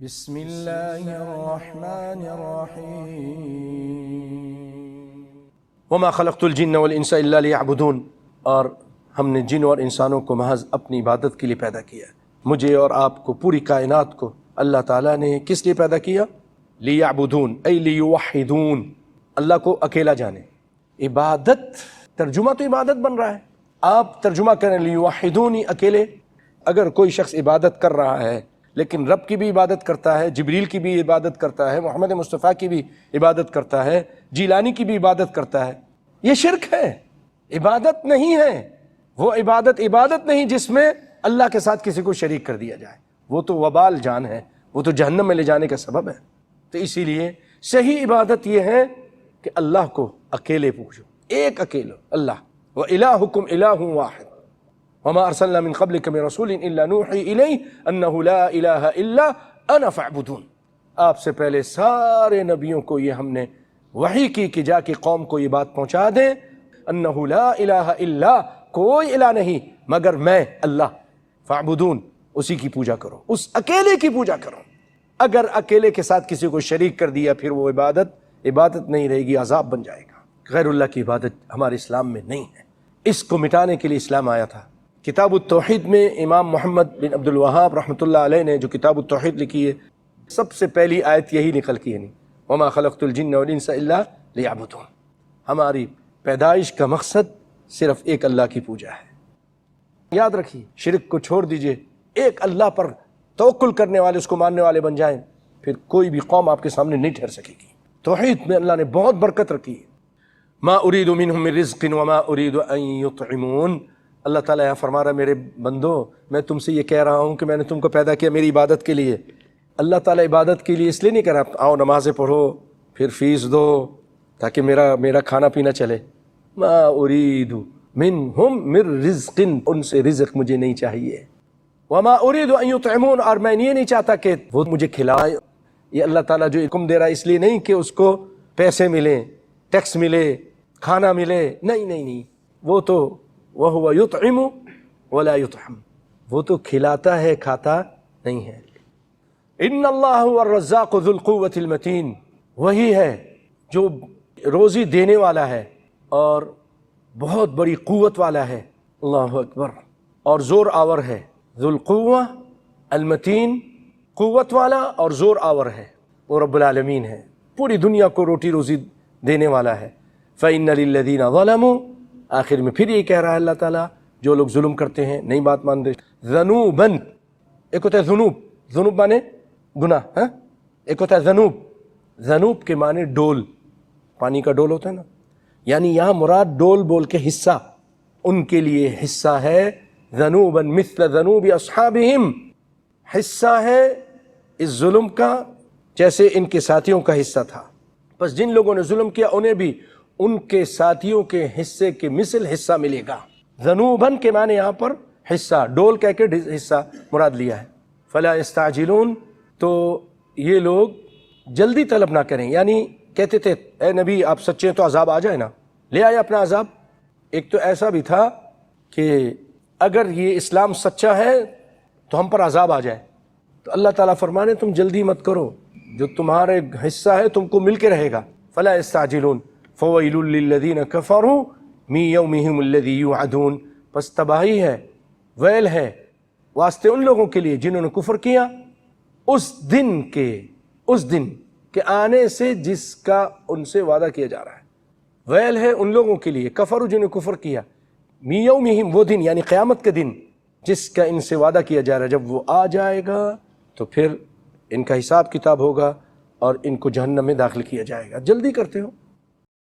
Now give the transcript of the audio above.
بسم اللہ الرحمن الرحیم وما خلقت الجن والانس الا لیعبدون، اور ہم نے جن اور انسانوں کو محض اپنی عبادت کے لیے پیدا کیا ہے۔ مجھے اور آپ کو، پوری کائنات کو اللہ تعالیٰ نے کس لیے پیدا کیا؟ لیعبدون ای لیوحدون، اللہ کو اکیلا جانے۔ عبادت، ترجمہ تو عبادت بن رہا ہے، آپ ترجمہ کریں لیوحدونی، اکیلے۔ اگر کوئی شخص عبادت کر رہا ہے لیکن رب کی بھی عبادت کرتا ہے، جبریل کی بھی عبادت کرتا ہے، محمد مصطفیٰ کی بھی عبادت کرتا ہے، جیلانی کی بھی عبادت کرتا ہے، یہ شرک ہے، عبادت نہیں ہے۔ وہ عبادت نہیں جس میں اللہ کے ساتھ کسی کو شریک کر دیا جائے، وہ تو وبال جان ہے، وہ تو جہنم میں لے جانے کا سبب ہے۔ تو اسی لیے صحیح عبادت یہ ہے کہ اللہ کو اکیلے پوجو، ایک اکیلو اللہ۔ وَإِلَٰهُكُمْ إِلَٰهٌ وَاحِدٌ وَمَا أَرْسَلْنَا مِن قَبْلِكَ مِن رَسُولٍ إِلَّا نُوحِي إِلَيْهِ أَنَّهُ لَا إِلَٰهَ إِلَّا أَنَا فَاعْبُدُونِ۔ آپ سے پہلے سارے نبیوں کو یہ ہم نے وحی کی کہ جا کے قوم کو یہ بات پہنچا دیں، أَنَّهُ لَا إِلَٰهَ إِلَّا، کوئی الہ نہیں مگر میں اللہ، فَاعْبُدُونِ، اسی کی پوجا کرو، اس اکیلے کی پوجا کرو۔ اگر اکیلے کے ساتھ کسی کو شریک کر دیا پھر وہ عبادت نہیں رہے گی، عذاب بن جائے گا۔ غیر اللہ کی عبادت ہمارے اسلام میں نہیں ہے، اس کو مٹانے کے لیے اسلام آیا تھا۔ کتاب التوحید میں امام محمد بن عبد الوہاب رحمۃ اللہ علیہ نے جو کتاب التوحید لکھی ہے، سب سے پہلی آیت یہی نکل کی ہے، وما خلقت الجن والانس الا لیعبدون۔ ہماری پیدائش کا مقصد صرف ایک اللہ کی پوجا ہے۔ یاد رکھیے، شرک کو چھوڑ دیجئے، ایک اللہ پر توکل کرنے والے، اس کو ماننے والے بن جائیں، پھر کوئی بھی قوم آپ کے سامنے نہیں ٹھہر سکے گی۔ توحید میں اللہ نے بہت برکت رکھی ہے۔ ما اريد منهم من رزق وما اريد ان يطعمون، اللہ تعالیٰ یہاں فرما رہا ہے، میرے بندو میں تم سے یہ کہہ رہا ہوں کہ میں نے تم کو پیدا کیا میری عبادت کے لیے۔ اللہ تعالیٰ عبادت کے لیے اس لیے نہیں کہہ رہا آؤ نمازیں پڑھو پھر فیس دو تاکہ میرا کھانا پینا چلے۔ ما اريد منهم من رزق، ان سے رزق مجھے نہیں چاہیے۔ وما اريد ان يطعمون، اور میں یہ نہیں چاہتا کہ وہ مجھے کھلائے۔ یہ اللہ تعالیٰ جو حکم دے رہا ہے اس لیے نہیں کہ اس کو پیسے ملیں، ٹیکس ملے، کھانا ملے، نہیں، وہ تو وَهُوَ يُطْعِمُ وَلَا يُطْعَمُ، وہ تو کھلاتا ہے کھاتا نہیں ہے۔ إِنَّ اللَّهُ هُوَ الرَّزَّاقُ ذُو الْقُوَّةِ الْمَتِينُ، وہی ہے جو روزی دینے والا ہے اور بہت بڑی قوت والا ہے، اللہ اکبر، اور زور آور ہے۔ ذو القوہ المتین، قوت والا اور زور آور ہے، وہ رب العالمین ہے، پوری دنیا کو روٹی روزی دینے والا ہے۔ فَإِنَّ لِلَّذِينَ ظَلَمُوا، آخر میں پھر یہ کہہ رہا ہے اللہ تعالیٰ، جو لوگ ظلم کرتے ہیں، نئی بات مانتے، ذنوباً، ایک ہوتا ہے ذنوب مانے گناہ، ایک ہوتا ہے ذنوب کے معنی ڈول، پانی کا ڈول ہوتا ہے نا، یعنی یہاں مراد ڈول بول کے حصہ، ان کے لیے حصہ ہے، ذنوباً مثل ذنوب اصحابہم، حصہ ہے اس ظلم کا جیسے ان کے ساتھیوں کا حصہ تھا۔ بس جن لوگوں نے ظلم کیا انہیں بھی ان کے ساتھیوں کے حصے کے مثل حصہ ملے گا۔ ذنوباً کے معنی یہاں پر حصہ، ڈول کہہ کے حصہ مراد لیا ہے۔ فلا یستعجلون، تو یہ لوگ جلدی طلب نہ کریں، یعنی کہتے تھے اے نبی آپ سچے ہیں تو عذاب آ جائے نا، لے آئے اپنا عذاب۔ ایک تو ایسا بھی تھا کہ اگر یہ اسلام سچا ہے تو ہم پر عذاب آ جائے، تو اللہ تعالیٰ فرمانے تم جلدی مت کرو، جو تمہارے حصہ ہے تم کو مل کے رہے گا۔ فلا یستعجلون فویل للذین کفروا من یومہم الذی یوعدون، پس تباہی ہے، ویل ہے واسطے ان لوگوں کے لیے جنہوں نے کفر کیا اس دن کے آنے سے جس کا ان سے وعدہ کیا جا رہا ہے۔ ویل ہے ان لوگوں کے لیے کفروا، جنہوں نے کفر کیا، من یومہم، وہ دن یعنی قیامت کے دن جس کا ان سے وعدہ کیا جا رہا ہے، جب وہ آ جائے گا تو پھر ان کا حساب کتاب ہوگا اور ان کو جہنم میں داخل کیا جائے گا۔ جلدی کرتے ہو۔